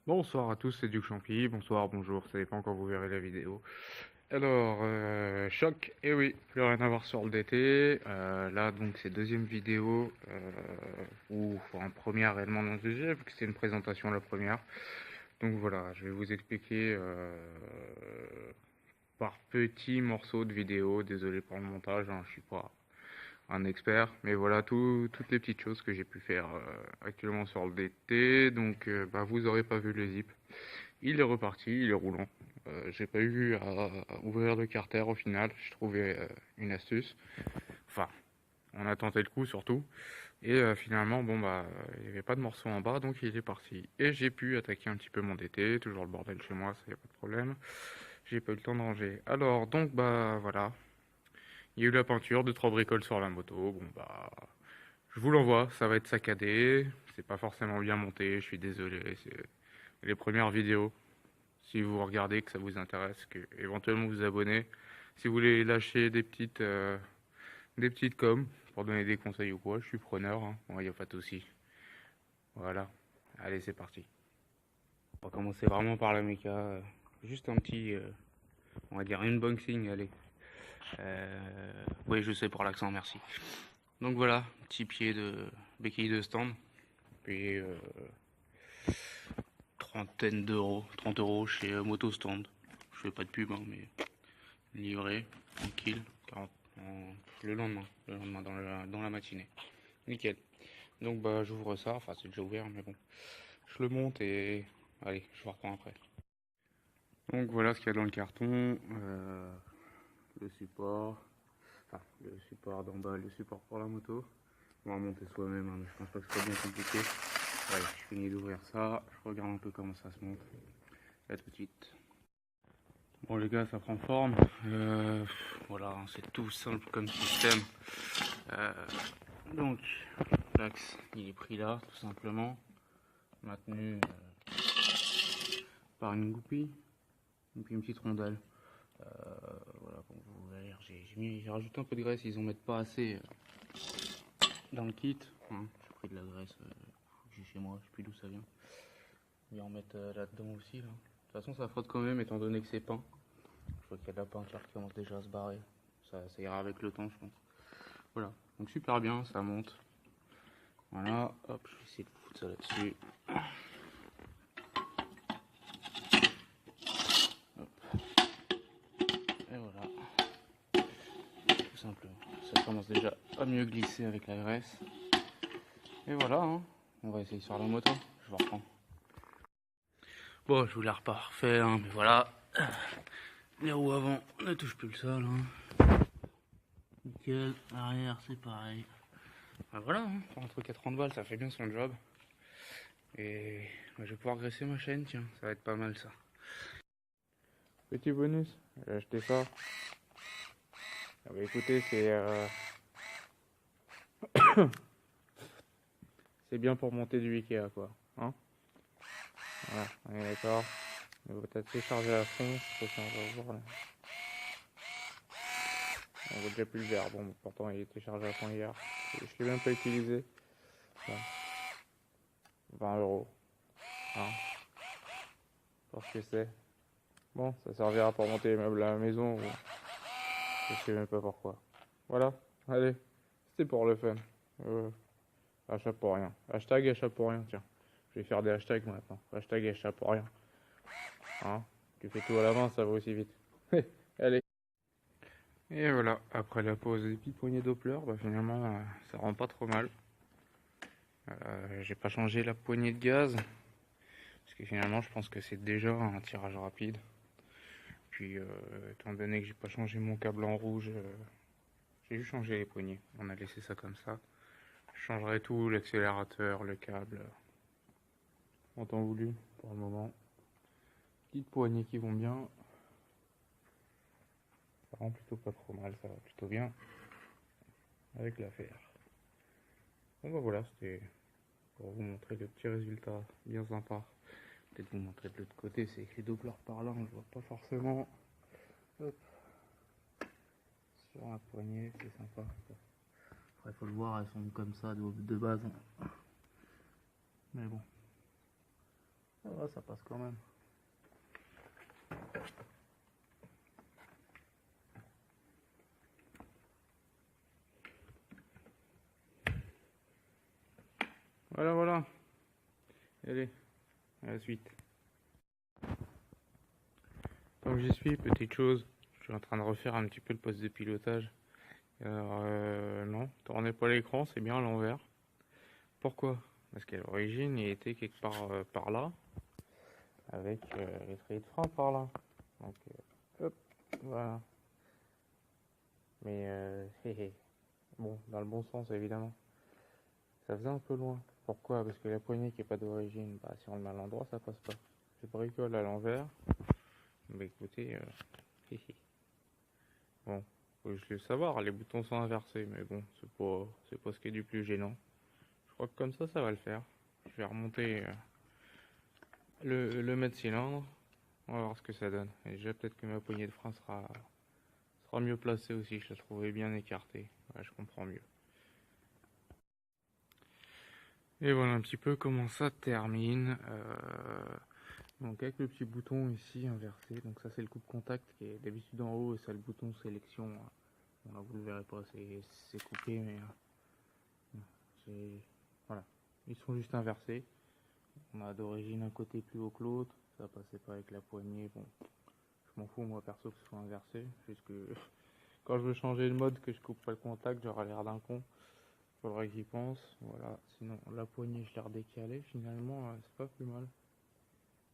Bonsoir à tous, c'est Duc Champy. Bonsoir, bonjour, ça dépend quand vous verrez la vidéo. Alors, choc, et oui, plus rien à voir sur le DT. Là, donc, c'est deuxième vidéo, ou enfin, première réellement dans le sujet, vu que c'était une présentation la première. Donc voilà, je vais vous expliquer par petits morceaux de vidéo. Désolé pour le montage, hein, je suis pas un expert, mais voilà toutes les petites choses que j'ai pu faire actuellement sur le DT. Donc, bah, vous aurez pas vu le zip. Il est reparti, il est roulant. J'ai pas eu à ouvrir le carter au final. J'ai trouvé une astuce. Enfin, on a tenté le coup surtout. Et finalement, bon bah, il n'y avait pas de morceau en bas, donc il est parti. Et j'ai pu attaquer un petit peu mon DT. Toujours le bordel chez moi, ça y a pas de problème. J'ai pas eu le temps de ranger. Alors, donc bah voilà. Il y a eu la peinture, deux trois bricoles sur la moto. Bon bah, je vous l'envoie. Ça va être saccadé. C'est pas forcément bien monté. Je suis désolé. C'est les premières vidéos. Si vous regardez, que ça vous intéresse, que éventuellement vous abonnez. Si vous voulez lâcher des petites coms pour donner des conseils ou quoi, je suis preneur, hein. Il n'y a pas de souci. Voilà. Allez, c'est parti. On va commencer vraiment par la méca. Juste un petit, on va dire unboxing, allez. Oui, je sais pour l'accent, merci. Donc voilà, petit pied de béquille de stand. Puis trentaine d'euros, 30 euros chez Motostand. Je fais pas de pub, hein, mais livré, tranquille, 40, le lendemain dans la matinée. Nickel. Donc bah j'ouvre ça, enfin c'est déjà ouvert, mais bon. Je le monte et allez, je vous reprends après. Donc voilà ce qu'il y a dans le carton. Le support, enfin le support d'en bas, le support pour la moto. On va monter soi-même, hein, mais je pense pas que ce soit bien compliqué. Allez, je finis d'ouvrir ça, je regarde un peu comment ça se monte. À tout de suite. Bon les gars, ça prend forme. Voilà, c'est tout simple comme système. Euh, donc l'axe, il est pris là, tout simplement, maintenu par une goupille, et puis une petite rondelle. Euh, voilà, bon, vous voyez, j'ai rajouté un peu de graisse, ils en mettent pas assez dans le kit. Hein. J'ai pris de la graisse que j'ai chez moi, je sais plus d'où ça vient. Ils en mettent là-dedans aussi. Là. De toute façon, ça frotte quand même, étant donné que c'est peint. Je vois qu'il y a de la peinture qui commence déjà à se barrer. Ça ira avec le temps, je pense. Voilà, donc super bien, ça monte. Voilà, hop, je vais essayer de foutre ça là-dessus. Et voilà, tout simplement. Ça commence déjà à mieux glisser avec la graisse. Et voilà, hein. On va essayer sur la moto, je vous reprends. Bon, je vous l'ai reparfait, hein, mais voilà. Les roues avant ne touchent plus le sol. Hein. Nickel, arrière c'est pareil. Ben voilà, hein, pour un truc à 30 balles, ça fait bien son job. Et je vais pouvoir graisser ma chaîne, tiens, ça va être pas mal ça. Petit bonus, j'ai acheté ça. Ah bah écoutez, c'est bien pour monter du Ikea quoi. Hein, voilà, on est d'accord. Il va peut-être télécharger à fond, je sais pas si on va voir là. On voit déjà plus le vert, bon pourtant il était chargé à fond hier. Je l'ai même pas utilisé. Bon, 20 euros. Hein, pour ce que c'est. Bon, ça servira pour monter les meubles à la maison. Ou... je sais même pas pourquoi. Voilà, allez, c'était pour le fun. Achat pour rien. Hashtag achat pour rien, tiens. Je vais faire des hashtags maintenant. Hashtag achat pour rien. Hein, tu fais tout à la main, ça va aussi vite. Allez. Et voilà, après la pause des petites poignées Doppler, bah finalement ça rend pas trop mal. J'ai pas changé la poignée de gaz. Parce que finalement je pense que c'est déjà un tirage rapide. Puis étant donné que j'ai pas changé mon câble en rouge, j'ai juste changé les poignées. On a laissé ça comme ça. Je changerai tout, l'accélérateur, le câble. En temps voulu pour le moment. Petites poignées qui vont bien. Ça rend plutôt pas trop mal, ça va plutôt bien avec l'affaire. Bon bah voilà, c'était pour vous montrer le petit résultat bien sympa. Peut-être vous montrer de l'autre côté, c'est écrit Doppler par là, on le voit pas forcément. Hop. Sur la poignée, c'est sympa. Après faut le voir, elles sont comme ça de base. Mais bon. Ça passe quand même. Voilà, voilà. Allez, à la suite. Donc j'y suis, petite chose. Je suis en train de refaire un petit peu le poste de pilotage. Alors, non, tournez pas l'écran, c'est bien à l'envers. Pourquoi? Parce qu'à l'origine, il était quelque part par là, avec l'étrier de frein par là. Donc, hop, voilà. Mais, hé hé. Bon, dans le bon sens, évidemment. Ça faisait un peu loin. Pourquoi? Parce que la poignée qui est pas d'origine, bah, si on le met à l'endroit, ça passe pas. Je bricole à l'envers. Bah écoutez, hé hé. Bon, faut juste le savoir, les boutons sont inversés, mais bon, c'est pas ce qui est du plus gênant. Je crois que comme ça va le faire. Je vais remonter le mètre cylindre. On va voir ce que ça donne. Et déjà, peut-être que ma poignée de frein sera mieux placée aussi. Je la trouvais bien écartée. Ouais, je comprends mieux. Et voilà un petit peu comment ça termine. Donc avec le petit bouton ici inversé. Donc ça c'est le coupe-contact qui est d'habitude en haut et ça le bouton sélection. Bon là vous le verrez pas, c'est coupé mais voilà. Ils sont juste inversés. On a d'origine un côté plus haut que l'autre. Ça passait pas avec la poignée. Bon, je m'en fous moi perso que ce soit inversé. Juste que quand je veux changer le mode que je coupe pas le contact, j'aurai l'air d'un con. Faudrait que j'y pense. Voilà. Sinon la poignée je l'ai redécalée. Finalement c'est pas plus mal.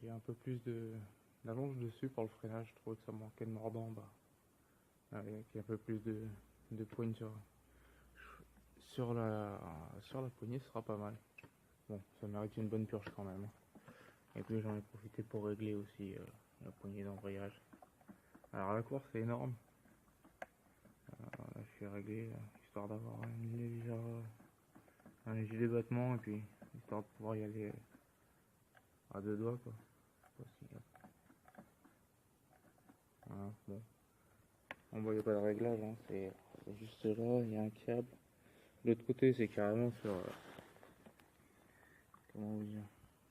J'ai un peu plus d'allonge dessus pour le freinage. Je trouvais que ça manquait de mordant. Bah, avec un peu plus de poigne sur la poignée, ce sera pas mal. Bon, ça mérite une bonne purge quand même. Et puis j'en ai profité pour régler aussi la poignée d'embrayage. Alors la course c'est énorme. Là, je suis réglé histoire d'avoir un léger débattement et puis histoire de pouvoir y aller à deux doigts quoi. Voilà, bon. On voit, il n'y a pas de réglage, hein. C'est juste là, il y a un câble. De l'autre côté, c'est carrément sur. Comment vous dire?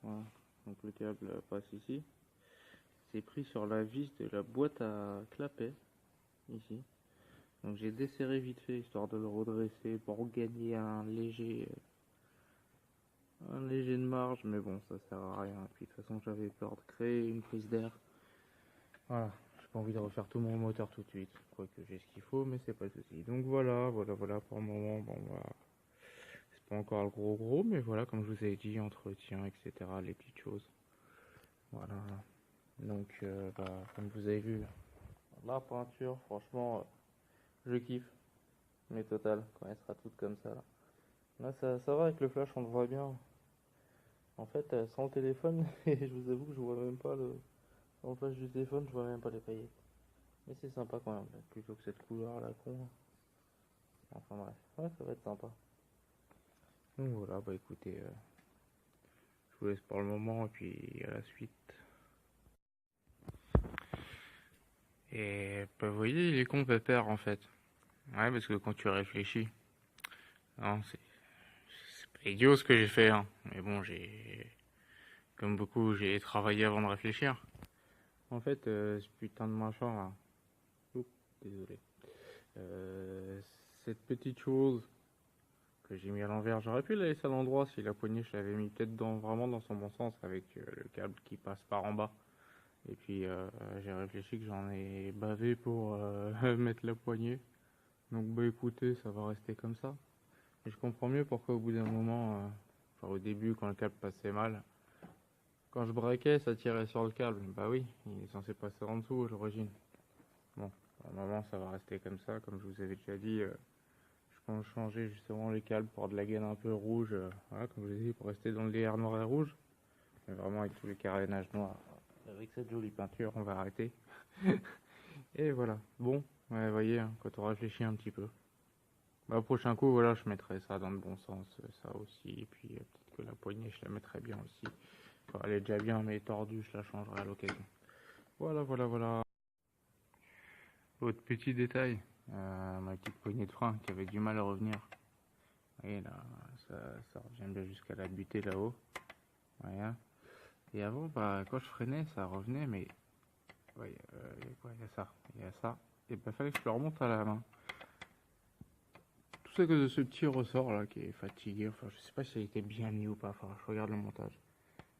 Voilà. Donc le câble passe ici. C'est pris sur la vis de la boîte à clapet, ici. Donc j'ai desserré vite fait, histoire de le redresser pour gagner un léger de marge. Mais bon, ça sert à rien. Et puis de toute façon, j'avais peur de créer une prise d'air. Voilà. J'ai pas envie de refaire tout mon moteur tout de suite. Quoique j'ai ce qu'il faut, mais c'est pas le souci. Donc voilà pour le moment. Bon, voilà. C'est pas encore le gros, mais voilà, comme je vous ai dit, entretien, etc., les petites choses. Voilà. Donc, comme vous avez vu, la peinture, franchement, je kiffe. Mais total, quand elle sera toute comme ça. Là, ça va avec le flash, on le voit bien. En fait, sans le téléphone, je vous avoue que je vois même pas sans le flash du téléphone, je vois même pas les paillettes. Mais c'est sympa quand même, plutôt que cette couleur là con. Enfin bref, ouais, ça va être sympa. Donc voilà, bah écoutez, je vous laisse pour le moment et puis à la suite. Et bah, vous voyez, il est con Pépère en fait. Ouais, parce que quand tu réfléchis, non, c'est pas idiot ce que j'ai fait, hein. Mais bon, comme beaucoup, j'ai travaillé avant de réfléchir. En fait, ce putain de machin là, oups, désolé. Euh, cette petite chose que j'ai mis à l'envers, j'aurais pu la laisser à l'endroit si la poignée je l'avais mis peut-être vraiment dans son bon sens avec le câble qui passe par en bas. Et puis j'ai réfléchi que j'en ai bavé pour mettre la poignée. Donc bah écoutez, ça va rester comme ça. Et je comprends mieux pourquoi au bout d'un moment, enfin au début quand le câble passait mal, quand je braquais ça tirait sur le câble. Bah oui, il est censé passer en dessous à l'origine. Bon, pour le moment ça va rester comme ça, comme je vous avais déjà dit. Je pense changer justement les câbles pour de la gaine un peu rouge, voilà, comme je vous ai dit, pour rester dans le DR noir et rouge. Mais vraiment avec tous les carénages noirs. Avec cette jolie peinture, on va arrêter. Et voilà. Bon, ouais, vous voyez, hein, quand on réfléchit un petit peu. Bah, au prochain coup, voilà, je mettrai ça dans le bon sens, ça aussi. Et puis peut-être que la poignée, je la mettrai bien aussi. Enfin, elle est déjà bien, mais tordue, je la changerai à l'occasion. Voilà. Autre petit détail, ma petite poignée de frein qui avait du mal à revenir. Vous voyez là, ça revient bien jusqu'à la butée là-haut. Voilà. Et avant, bah, quand je freinais, ça revenait, mais ouais, il y a ça, il y a ça. Et bah, fallait que je le remonte à la main. Tout ça à cause de ce petit ressort là qui est fatigué. Enfin, je sais pas si il a été bien mis ou pas. Enfin, je regarde le montage.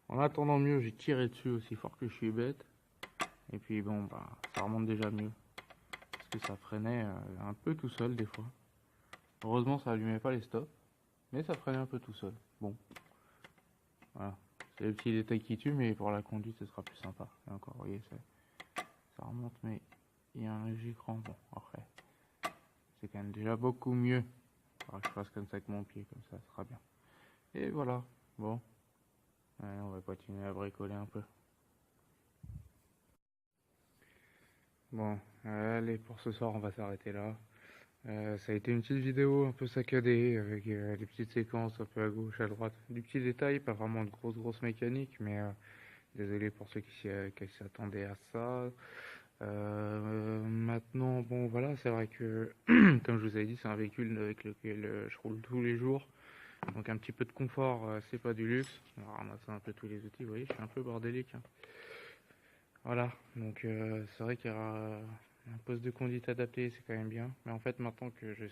En attendant mieux, j'ai tiré dessus aussi fort que je suis bête. Et puis bon, bah, ça remonte déjà mieux. Parce que ça freinait un peu tout seul des fois. Heureusement, ça allumait pas les stops. Mais ça freinait un peu tout seul. Bon, voilà. C'est le petit détail qui tue, mais pour la conduite, ce sera plus sympa. Et encore, vous voyez, ça remonte, mais il y a un léger cran. Bon, après, c'est quand même déjà beaucoup mieux. Il faudra que je fasse comme ça avec mon pied, comme ça sera bien. Et voilà, bon, allez, on va continuer à bricoler un peu. Bon, allez, pour ce soir, on va s'arrêter là. Ça a été une petite vidéo un peu saccadée, avec des petites séquences un peu à gauche, à droite. Du petit détail, pas vraiment de grosses mécaniques, mais désolé pour ceux qui s'attendaient à ça. Maintenant, bon voilà, c'est vrai que, comme je vous avais dit, c'est un véhicule avec lequel je roule tous les jours. Donc un petit peu de confort, c'est pas du luxe. On va ramasser un peu tous les outils, vous voyez, je suis un peu bordélique, hein. Voilà, donc c'est vrai qu'il y aura un poste de conduite adapté, c'est quand même bien. Mais en fait, maintenant que je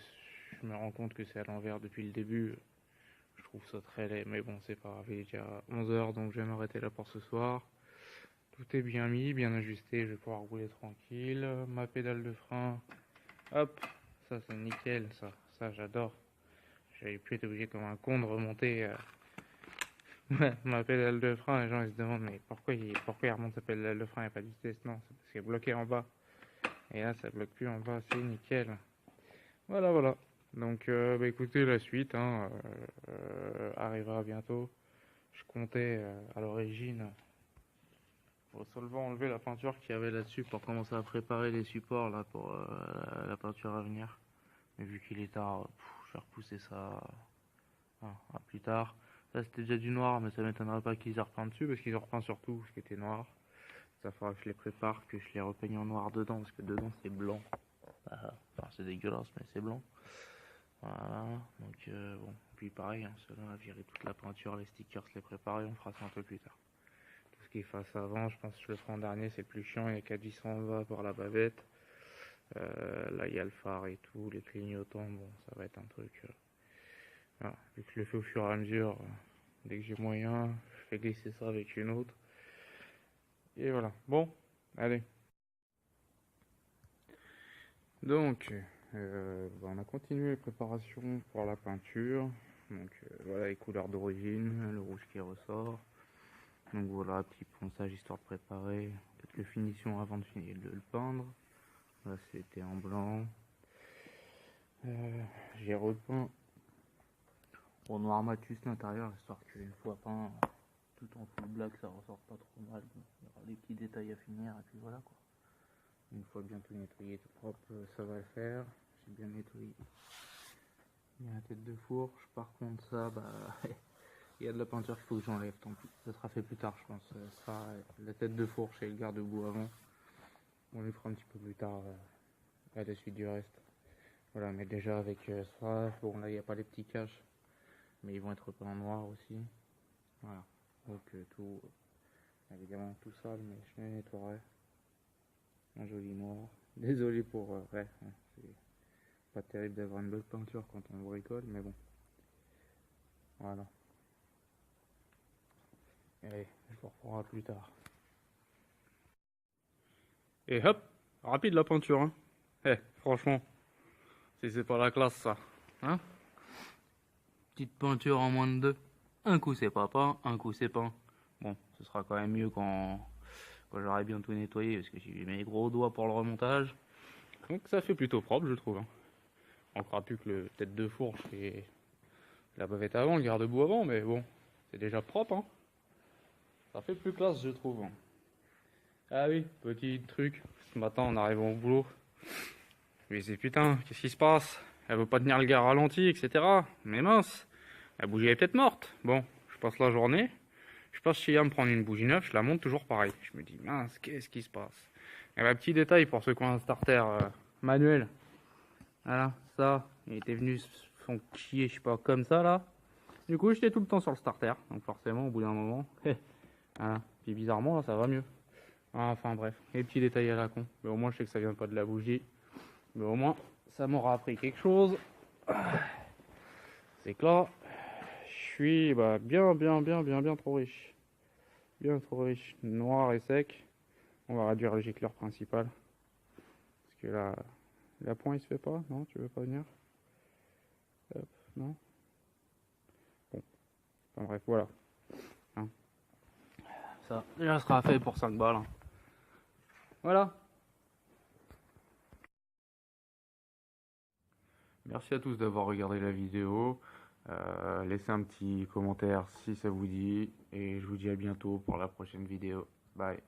me rends compte que c'est à l'envers depuis le début, je trouve ça très laid. Mais bon, c'est pas grave, il est déjà 11 h, donc je vais m'arrêter là pour ce soir. Tout est bien mis, bien ajusté, je vais pouvoir rouler tranquille. Ma pédale de frein, hop, ça c'est nickel, ça j'adore. J'avais pu être obligé comme un con de remonter ma pédale de frein. Les gens ils se demandent mais pourquoi il remonte sa pédale de frein et pas de vitesse. Non, c'est parce qu'elle est bloquée en bas. Et là ça bloque plus en bas, c'est nickel. Voilà. Donc bah, écoutez, la suite hein, arrivera bientôt. Je comptais à l'origine au solvant enlever la peinture qu'il y avait là-dessus pour commencer à préparer les supports là pour la peinture à venir. Mais vu qu'il est tard, je vais repousser ça à plus tard. Ça c'était déjà du noir, mais ça m'étonnerait pas qu'ils aient repeint dessus parce qu'ils ont repeint sur tout ce qui était noir. Ça fera que je les prépare, que je les repeigne en noir dedans parce que dedans c'est blanc. Enfin c'est dégueulasse mais c'est blanc. Voilà, donc bon. Puis pareil, hein, cela a viré toute la peinture, les stickers, les préparer, on fera ça un peu plus tard. Tout ce qui est face avant, je pense que je le ferai en dernier, c'est le plus chiant, il y a qu'à 10 en bas pour la bavette. Là il y a le phare et tout, les clignotants, bon ça va être un truc. Voilà. Vu que je le fais au fur et à mesure, dès que j'ai moyen, je fais glisser ça avec une autre. Et voilà. Bon, allez. Donc, on a continué les préparations pour la peinture. Donc voilà les couleurs d'origine, le rouge qui ressort. Donc voilà, petit ponçage histoire de préparer quelques finitions avant de finir de le peindre. Là c'était en blanc. J'ai repeint au noir matus l'intérieur, histoire qu'une fois peint tout en full black ça ressort pas trop mal. Il y aura des petits détails à finir et puis voilà quoi. Une fois bien tout nettoyé, tout propre, ça va le faire. J'ai bien nettoyé. Il y a la tête de fourche, par contre ça, bah, il y a de la peinture qu'il faut que j'enlève, tant pis. Ça sera fait plus tard, je pense. Ça sera la tête de fourche et le garde-boue avant. On les fera un petit peu plus tard à la suite du reste. Voilà, mais déjà avec ça, bon là il n'y a pas les petits caches, mais ils vont être peints en noir aussi. Voilà, donc tout, évidemment tout sale, mais je les nettoierai. Un joli noir. Désolé pour, ouais, c'est pas terrible d'avoir une bonne peinture quand on bricole, mais bon. Voilà. Allez, je vous reprendrai plus tard. Et hop, rapide la peinture, hein. Franchement, si c'est pas la classe ça, hein. Petite peinture en moins de deux. Un coup c'est pas peint, un coup c'est peint. Bon, ce sera quand même mieux quand j'aurai bien tout nettoyé, parce que j'ai mis mes gros doigts pour le remontage. Donc ça fait plutôt propre, je trouve, hein. On fera plus que le tête de fourche et la bavette avant, le garde-boue avant, mais bon, c'est déjà propre, hein. Ça fait plus classe, je trouve. Ah oui, petit truc. Ce matin, en arrivant au boulot, je me disais, putain, qu'est-ce qui se passe? Elle veut pas tenir le gars ralenti, etc. Mais mince, la bougie est peut-être morte. Bon, je passe la journée, je passe chez me prendre une bougie neuve, je la monte toujours pareil. Je me dis, mince, qu'est-ce qui se passe? Et bah, petit détail pour ceux qui ont un starter manuel. Voilà, ça, il était venu se font chier, je sais pas, comme ça là. Du coup, j'étais tout le temps sur le starter, donc forcément, au bout d'un moment, Voilà. Puis bizarrement, là, ça va mieux. Enfin bref, les petits détails à la con. Mais au moins, je sais que ça vient pas de la bougie. Mais au moins, ça m'aura appris quelque chose. C'est que là, je suis bien trop riche. Bien trop riche. Noir et sec. On va réduire le gicleur principal. Parce que là, la pointe il se fait pas. Non, tu veux pas venir? Hop, non. Bon, enfin bref, voilà. Hein. Ça, déjà sera fait pour 5 balles. Hein. Voilà. Merci à tous d'avoir regardé la vidéo. Laissez un petit commentaire si ça vous dit. Et je vous dis à bientôt pour la prochaine vidéo. Bye.